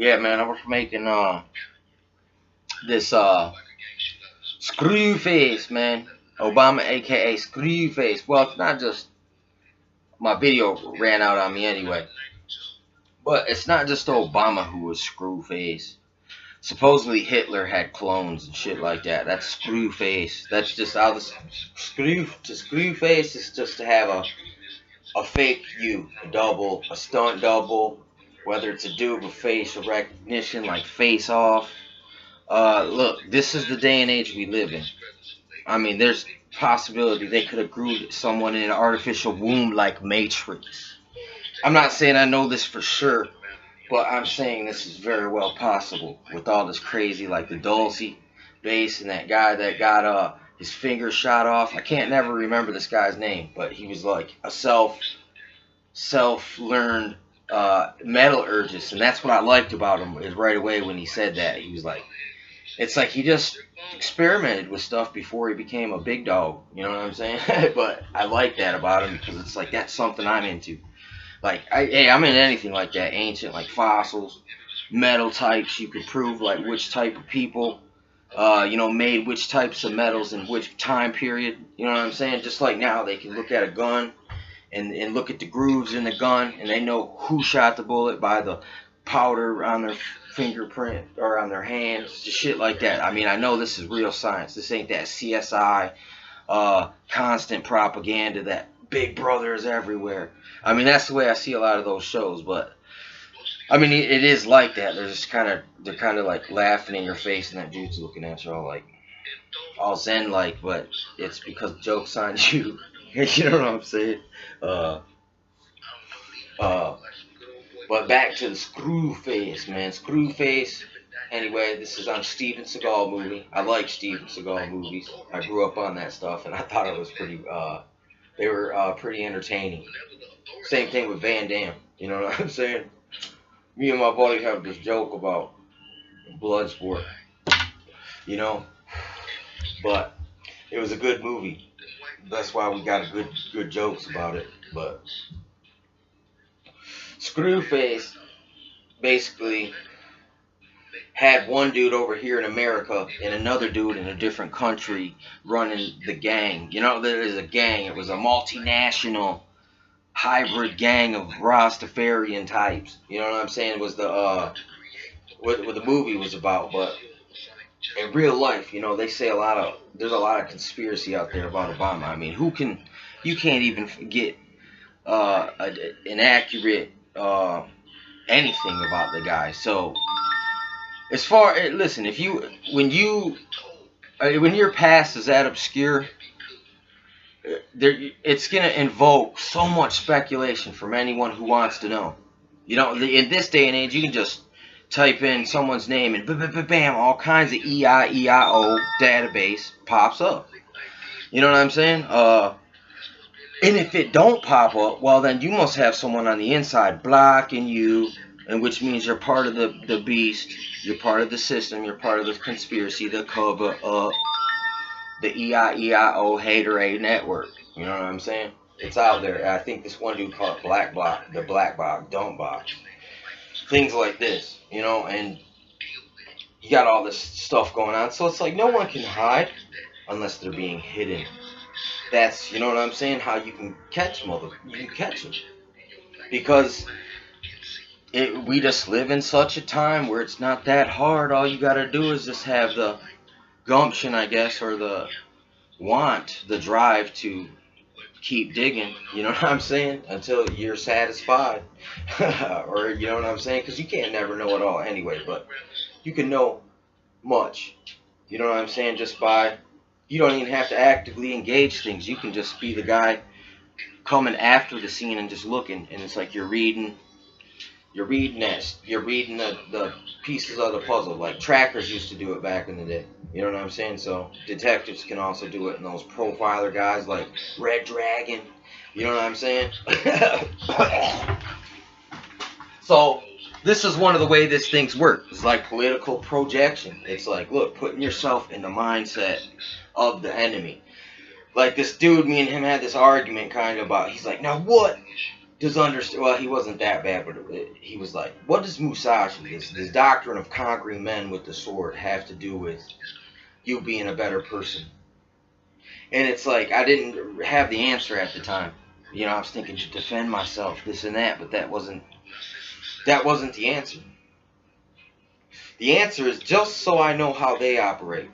Yeah, man, I was making this screwface, man. Obama, aka screwface. Well, it's not just my video ran out on me anyway, but it's not just Obama who was screwface. Supposedly Hitler had clones and shit like that. That's screwface. That's just how the screwface is just to have a fake you, a double, a stunt double, whether it's a dude with facial recognition like Face Off. Look, this is the day and age we live in. I mean, there's possibility they could have grew someone in an artificial womb like Matrix. I'm not saying I know this for sure, but I'm saying this is very well possible with all this crazy, like the Dulcie bass and that guy that got his finger shot off. I can't never remember this guy's name, but he was like a self-learned metallurgist, and that's what I liked about him. Is right away when he said that he was like, it's like he just experimented with stuff before he became a big dog. You know what I'm saying? But I like that about him because it's like that's something I'm into. Like, I'm into anything like that, ancient, like fossils, metal types. You could prove like which type of people, made which types of metals in which time period. You know what I'm saying? Just like now, they can look at a gun and look at the grooves in the gun, and they know who shot the bullet by the powder on their fingerprint or on their hands, just shit like that. I mean, I know this is real science. This ain't that CSI, constant propaganda that Big Brother is everywhere. I mean, that's the way I see a lot of those shows, but I mean, it is like that. They're kind of like laughing in your face, and that dude's looking at you all zen like, but it's because joke's on you. You know what I'm saying? Uh, uh, but back to the Screwface, man. Screwface. Anyway, this is on Steven Seagal movie. I like Steven Seagal movies. I grew up on that stuff, and I thought it was pretty. They were pretty entertaining. Same thing with Van Damme. You know what I'm saying? Me and my buddy have this joke about Bloodsport. You know, but it was a good movie. That's why we got good jokes about it. But Screwface basically had one dude over here in America and another dude in a different country running the gang. You know, there is a gang. It was a multinational hybrid gang of Rastafarian types. You know what I'm saying? It was the what the movie was about. But in real life, you know, they say there's a lot of conspiracy out there about Obama. I mean, you can't even get an accurate anything about the guy. So listen, when your past is that obscure, it's gonna invoke so much speculation from anyone who wants to know. You know, in this day and age, you can just type in someone's name and bam, all kinds of EIEIO database pops up. You know what I'm saying? And if it don't pop up, well, then you must have someone on the inside blocking you, and which means you're part of the beast, you're part of the system, you're part of the conspiracy, the cover up, the EIEIO haterade network. You know what I'm saying? It's out there. I think this one dude called it Black Block, the Black Box, Dumb Box. Things like this, you know, and you got all this stuff going on. So it's like no one can hide unless they're being hidden. That's, you know what I'm saying, how you can catch you can catch them. Because we just live in such a time where it's not that hard. All you gotta do is just have the gumption, I guess, or the drive to keep digging, you know what I'm saying, until you're satisfied. Or, you know what I'm saying, because you can't never know it all anyway, but you can know much, you know what I'm saying, just by, you don't even have to actively engage things. You can just be the guy coming after the scene and just looking, and it's like you're reading the pieces of the puzzle, like trackers used to do it back in the day. You know what I'm saying? So detectives can also do it, and those profiler guys like Red Dragon. You know what I'm saying? So this is one of the way this things work. It's like political projection. It's like, look, putting yourself in the mindset of the enemy. Like this dude, me and him had this argument kind of about, he's like, now what does understand. Well, he wasn't that bad, but he was like, what does Musashi, this doctrine of conquering men with the sword, have to do with you being a better person? And it's like, I didn't have the answer at the time. You know, I was thinking to defend myself, this and that, but that wasn't the answer. The answer is just so I know how they operate.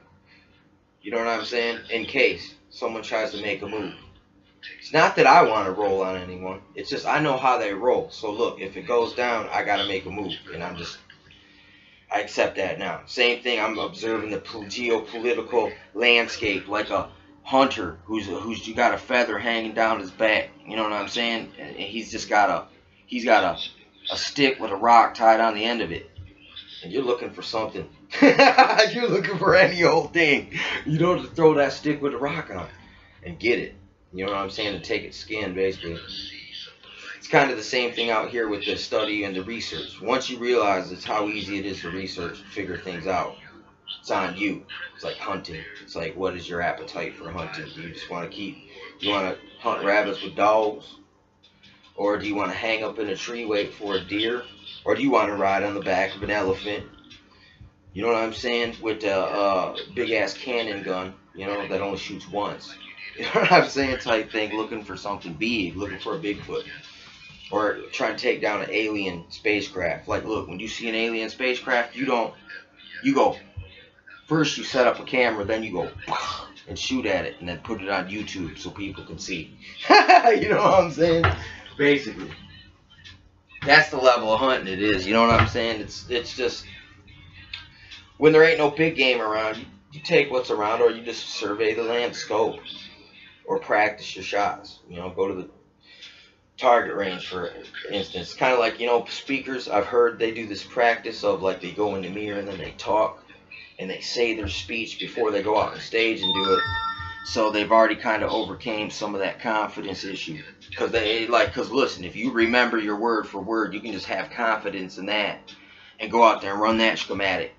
You know what I'm saying? In case someone tries to make a move. It's not that I want to roll on anyone. It's just I know how they roll. So look, if it goes down, I got to make a move. And I accept that now. Same thing, I'm observing the geopolitical landscape like a hunter who's got a feather hanging down his back. You know what I'm saying? And he's got a stick with a rock tied on the end of it. And you're looking for something. You're looking for any old thing. You know, to throw that stick with a rock on and get it. You know what I'm saying? To take its skin, basically. It's kind of the same thing out here with the study and the research. Once you realize it's how easy it is to research, figure things out, it's on you. It's like hunting. It's like, what is your appetite for hunting? Do you just want to do you want to hunt rabbits with dogs? Or do you want to hang up in a tree, wait for a deer? Or do you want to ride on the back of an elephant? You know what I'm saying? With a big-ass cannon gun, you know, that only shoots once. You know what I'm saying? Type thing, looking for something big, looking for a Bigfoot. Or trying to take down an alien spacecraft. Like, look, when you see an alien spacecraft, you go, first you set up a camera, then you go, and shoot at it, and then put it on YouTube so people can see. You know what I'm saying? Basically. That's the level of hunting it is. You know what I'm saying? It's just, when there ain't no big game around, you take what's around, or you just survey the landscape, or practice your shots. You know, go to the target range, for instance. Kind of like, you know, speakers, I've heard they do this practice of, like, they go in the mirror and then they talk and they say their speech before they go out on stage and do it. So they've already kind of overcame some of that confidence issue. Because listen, if you remember your word for word, you can just have confidence in that and go out there and run that schematic.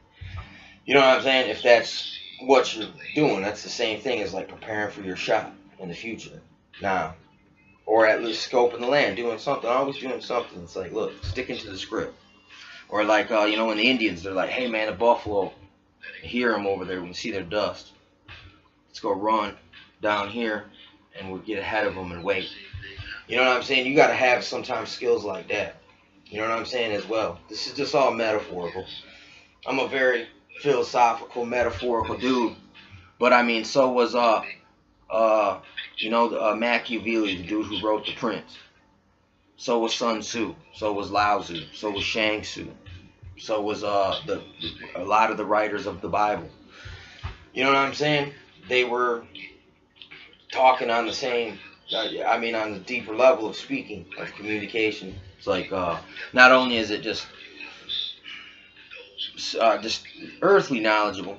You know what I'm saying? If that's what you're doing, that's the same thing as like preparing for your shot in the future. Now, or at least scoping the land, doing something, always doing something. It's like, look, sticking to the script. Or like, you know, when the Indians, they're like, hey man, a buffalo, hear them over there, we can see their dust. Let's go run down here and we'll get ahead of them and wait. You know what I'm saying? You got to have sometimes skills like that. You know what I'm saying as well. This is just all metaphorical. I'm a very philosophical, metaphorical dude. But I mean, so was, you know, Machiavelli, the dude who wrote The Prince. So was Sun Tzu. So was Lao Tzu. So was Shang Tzu. So was a lot of the writers of the Bible. You know what I'm saying? They were talking on the same, I mean, on the deeper level of speaking, of communication. It's like, not only is it just earthly knowledgeable,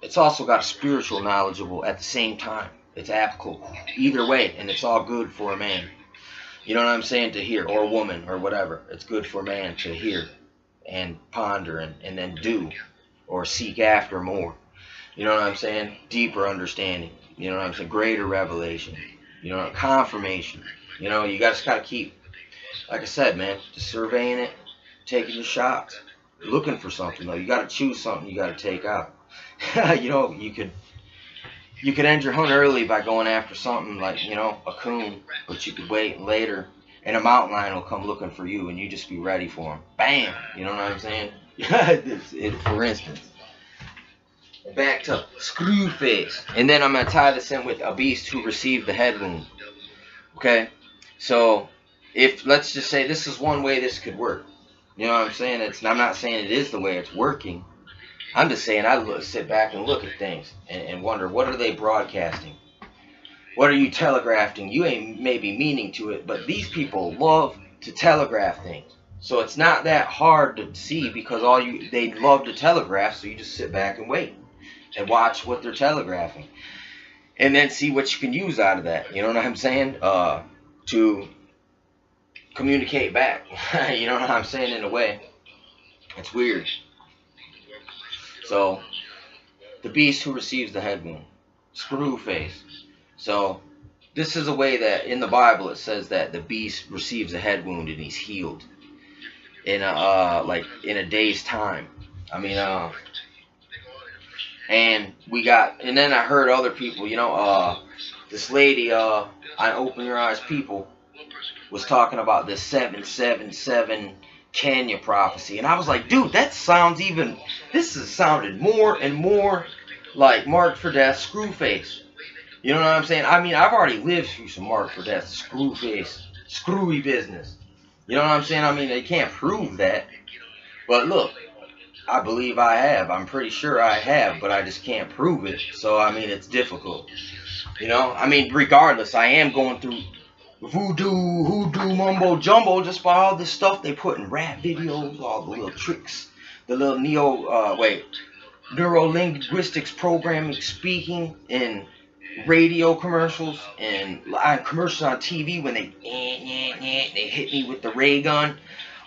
it's also got spiritual knowledgeable at the same time. It's applicable either way, and it's all good for a man. You know what I'm saying? To hear, or a woman, or whatever. It's good for a man to hear and ponder and then do, or seek after more. You know what I'm saying? Deeper understanding. You know what I'm saying? Greater revelation. You know, confirmation. You know, you just gotta keep, like I said, man, just surveying it, taking your shots, looking for something though. You gotta choose something you gotta take out. You know, you could end your hunt early by going after something like, you know, a coon, but you could wait later and a mountain lion will come looking for you and you just be ready for him. Bam! You know what I'm saying? For instance. Back to screwface. And then I'm going to tie this in with a beast who received the head wound. Okay? So, if, let's just say this is one way this could work. You know what I'm saying? I'm not saying it is the way it's working. I'm just saying I sit back and look at things and wonder, what are they broadcasting? What are you telegraphing? You ain't maybe meaning to it, but these people love to telegraph things. So it's not that hard to see because they love to telegraph, so you just sit back and wait and watch what they're telegraphing. And then see what you can use out of that. You know what I'm saying? To communicate back. You know what I'm saying? In a way. It's weird. So, the beast who receives the head wound. Screwface. So, this is a way that in the Bible it says that the beast receives a head wound and he's healed in a like in a day's time. I mean, and then I heard other people, this lady on Open Your Eyes People was talking about this 777 Kenya prophecy, and I was like, dude, this has sounded more and more like Marked for Death, Screwface. You know what I'm saying? I mean, I've already lived through some Marked for Death, Screwface, screwy business. You know what I'm saying? I mean, they can't prove that, but look, I believe I have. I'm pretty sure I have, but I just can't prove it. So, I mean, it's difficult. I mean, regardless, I am going through voodoo, hoodoo, mumbo jumbo, just by all this stuff they put in rap videos, all the little tricks, the little neuro-linguistics programming, speaking, and radio commercials, and live commercials on TV when they hit me with the ray gun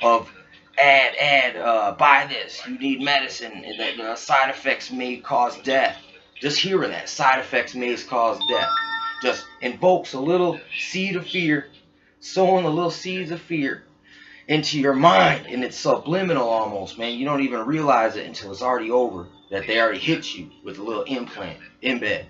of buy this, you need medicine, and that the side effects may cause death. Just hearing that, side effects may cause death, just invokes a little seed of fear, sowing the little seeds of fear into your mind, and it's subliminal almost, man. You don't even realize it until it's already over, that they already hit you with a little implant in bed.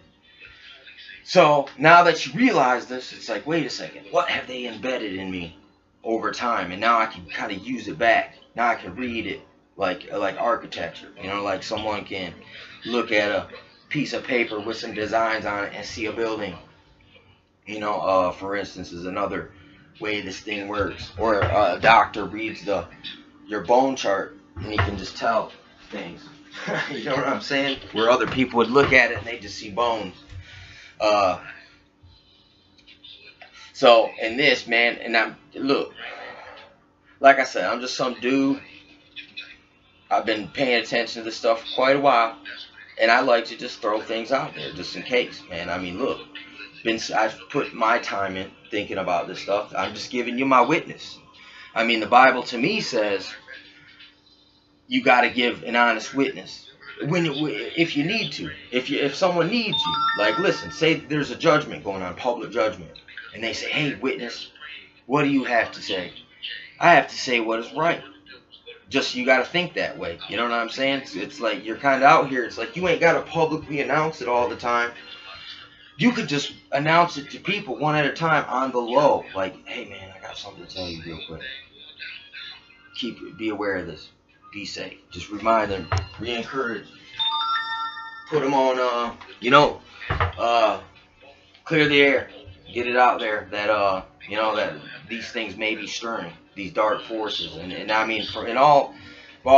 So now that you realize this, it's like, wait a second, what have they embedded in me over time? And now I can kind of use it back. Now I can read it like architecture, like someone can look at a piece of paper with some designs on it and see a building. For instance, is another way this thing works. Or a doctor reads your bone chart and he can just tell things. You know what I'm saying? Where other people would look at it and they just see bones. So in this, man, and look, like I said, I'm just some dude. I've been paying attention to this stuff for quite a while, and I like to just throw things out there just in case, man. I mean, look, I've put my time in thinking about this stuff. I'm just giving you my witness. I mean, the Bible to me says you got to give an honest witness if you need to. If someone needs you, like, listen, say there's a judgment going on, public judgment, and they say, hey, witness, what do you have to say? I have to say what is right. Just, you got to think that way. You know what I'm saying? It's like you're kind of out here. It's like you ain't got to publicly announce it all the time. You could just announce it to people one at a time on the low. Like, hey, man, I got something to tell you real quick. Be aware of this. Be safe. Just remind them. Re-encourage. Put them on, clear the air. Get it out there that, that these things may be stirring. These dark forces. And I mean, by all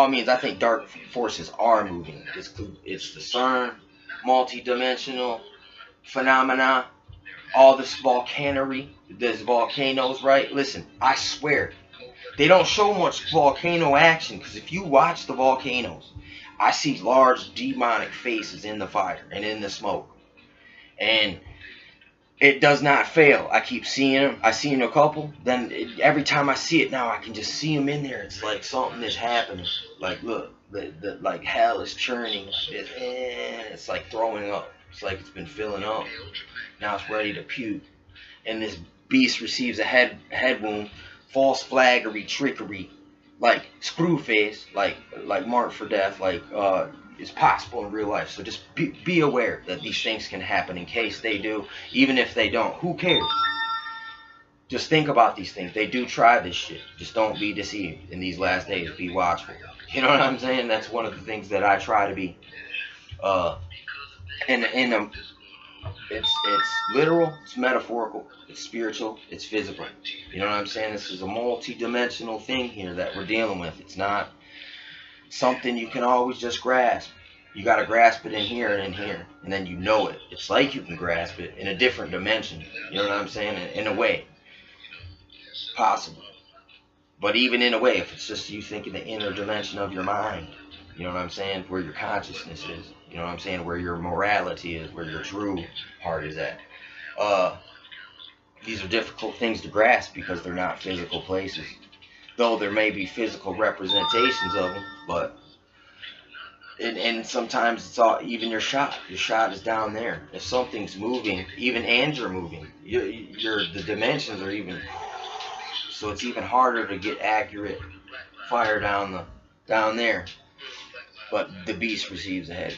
means, I think dark forces are moving. It's the CERN, multi-dimensional phenomena, all this volcanery, there's volcanoes, right? Listen, I swear, they don't show much volcano action, because if you watch the volcanoes, I see large demonic faces in the fire and in the smoke. And it does not fail. I keep seeing them. I seen a couple. Then every time I see it now, I can just see them in there. It's like something is happening. Like, look, like hell is churning. It's like throwing up. It's like it's been filling up. Now it's ready to puke. And this beast receives a head wound, false flaggery, trickery, like Screwface, like Marked for Death, like is possible in real life. So just be aware that these things can happen in case they do. Even if they don't, who cares? Just think about these things. They do try this shit. Just don't be deceived in these last days. Be watchful. You know what I'm saying? That's one of the things that I try to be. It's literal, it's metaphorical, it's spiritual, it's physical. You know what I'm saying? This is a multi-dimensional thing here that we're dealing with. It's not something you can always just grasp. You got to grasp it in here and in here, and then you know it. It's like you can grasp it in a different dimension. You know what I'm saying? In a way. Possible. But even in a way, if it's just you thinking the inner dimension of your mind, you know what I'm saying? Where your consciousness is. You know what I'm saying? Where your morality is. Where your true heart is at. These are difficult things to grasp because they're not physical places. Though there may be physical representations of them. But and sometimes it's all even your shot. Your shot is down there. If something's moving, even and you're moving, the dimensions are even, so it's even harder to get accurate fire down there. But the beast receives ahead.